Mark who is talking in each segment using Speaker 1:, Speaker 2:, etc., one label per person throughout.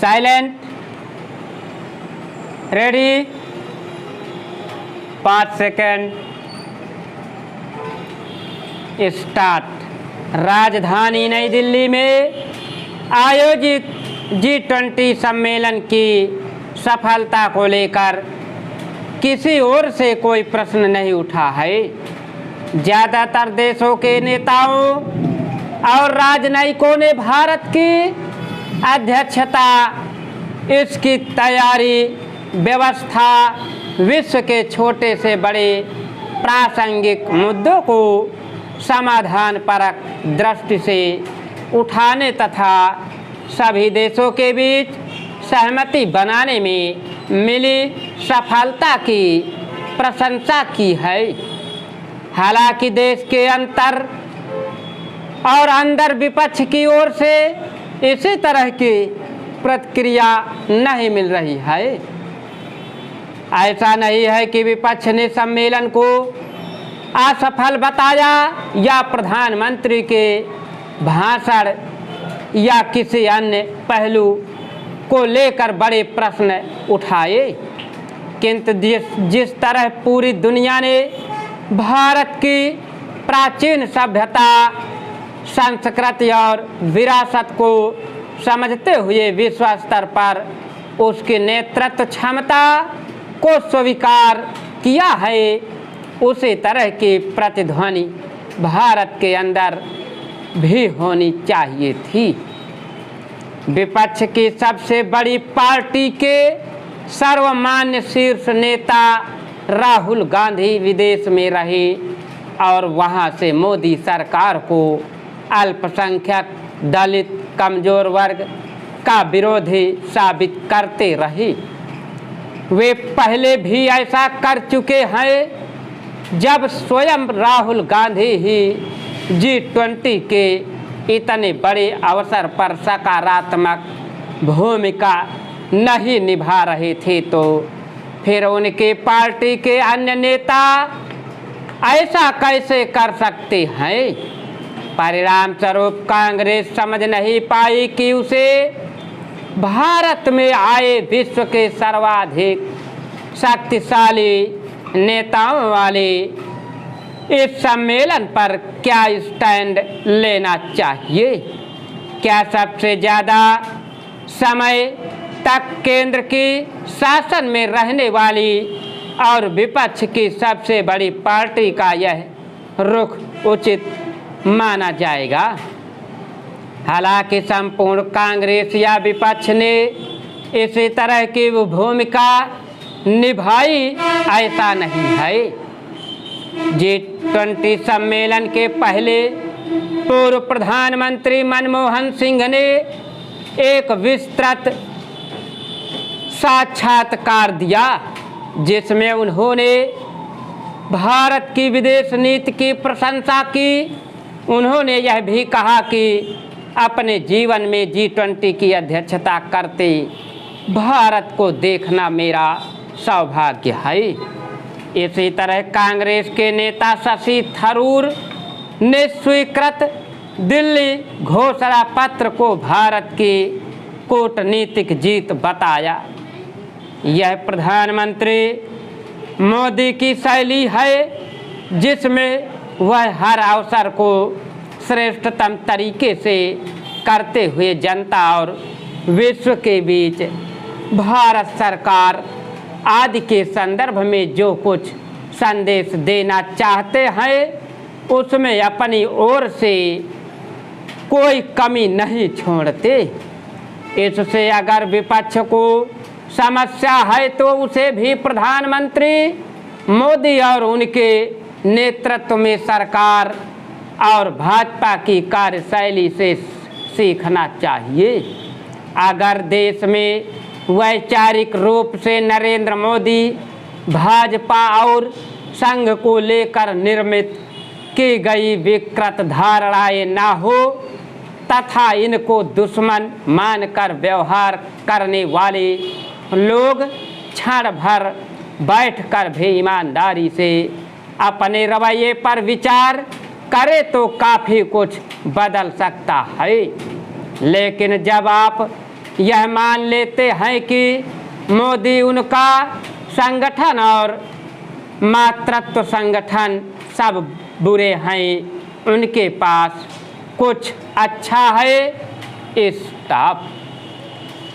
Speaker 1: Silent, ready, 5 second, start. राजधानी नई दिल्ली में आयोजित G20 सम्मेलन की सफलता को लेकर किसी ओर से कोई प्रश्न नहीं उठा है। ज़्यादातर देशों के नेताओं और राजनयिकों ने भारत की अध्यक्षता, इसकी तैयारी, व्यवस्था, विश्व के छोटे से बड़े प्रासंगिक मुद्दों को समाधानपरक दृष्टि से उठाने तथा सभी देशों के बीच सहमति बनाने में मिली सफलता की प्रशंसा की है। हालांकि देश के अंतर और अंदर विपक्ष की ओर से इसी तरह की प्रतिक्रिया नहीं मिल रही है। ऐसा नहीं है कि विपक्ष ने सम्मेलन को असफल बताया या प्रधानमंत्री के भाषण या किसी अन्य पहलू को लेकर बड़े प्रश्न उठाए, किंतु जिस तरह पूरी दुनिया ने भारत की प्राचीन सभ्यता, संस्कृति और विरासत को समझते हुए विश्व स्तर पर उसकी नेतृत्व क्षमता को स्वीकार किया है, उसी तरह की प्रतिध्वनि भारत के अंदर भी होनी चाहिए थी। विपक्ष की सबसे बड़ी पार्टी के सर्वमान्य शीर्ष नेता राहुल गांधी विदेश में रहे और वहां से मोदी सरकार को अल्पसंख्यक, दलित, कमजोर वर्ग का विरोधी साबित करते रहे। वे पहले भी ऐसा कर चुके हैं जब स्वयं राहुल गांधी ही G20 के इतने बड़े अवसर पर सकारात्मक भूमिका नहीं निभा रहे थे, तो फिर उनके पार्टी के अन्य नेता ऐसा कैसे कर सकते हैं। परिणाम स्वरूप कांग्रेस समझ नहीं पाई कि उसे भारत में आए विश्व के सर्वाधिक शक्तिशाली नेताओं वाले इस सम्मेलन पर क्या स्टैंड लेना चाहिए। क्या सबसे ज़्यादा समय तक केंद्र की शासन में रहने वाली और विपक्ष की सबसे बड़ी पार्टी का यह रुख उचित माना जाएगा। हालांकि संपूर्ण कांग्रेस या विपक्ष ने इसी तरह की भूमिका निभाई ऐसा नहीं है। G20 सम्मेलन के पहले पूर्व प्रधानमंत्री मनमोहन सिंह ने एक विस्तृत साक्षात्कार दिया, जिसमें उन्होंने भारत की विदेश नीति की प्रशंसा की। उन्होंने यह भी कहा कि अपने जीवन में G20 की अध्यक्षता करते भारत को देखना मेरा सौभाग्य है। इसी तरह कांग्रेस के नेता शशि थरूर ने स्वीकृत दिल्ली घोषणा पत्र को भारत की कूटनीतिक जीत बताया। यह प्रधानमंत्री मोदी की शैली है, जिसमें वह हर अवसर को श्रेष्ठतम तरीके से करते हुए जनता और विश्व के बीच भारत सरकार आदि के संदर्भ में जो कुछ संदेश देना चाहते हैं, उसमें अपनी ओर से कोई कमी नहीं छोड़ते। इससे अगर विपक्ष को समस्या है तो उसे भी प्रधानमंत्री मोदी और उनके नेतृत्व में सरकार और भाजपा की कार्यशैली से सीखना चाहिए। अगर देश में वैचारिक रूप से नरेंद्र मोदी भाजपा और संघ को लेकर निर्मित की गई विकृत धारणाएं ना हो तथा इनको दुश्मन मानकर व्यवहार करने वाले लोग क्षण भर बैठकर भी ईमानदारी से अपने रवैये पर विचार करे तो काफ़ी कुछ बदल सकता है। लेकिन जब आप यह मान लेते हैं कि मोदी उनका संगठन और मातृत्व संगठन सब बुरे हैं, उनके पास कुछ अच्छा है। स्टॉप।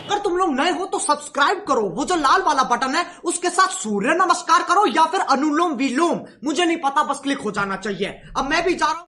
Speaker 2: अगर तुम लोग नए हो तो सब्सक्राइब करो, वो जो लाल वाला बटन है उसके साथ सूर्य नमस्कार करो या फिर अनुलोम विलोम, मुझे नहीं पता, बस क्लिक हो जाना चाहिए। अब मैं भी जा रहा हूं।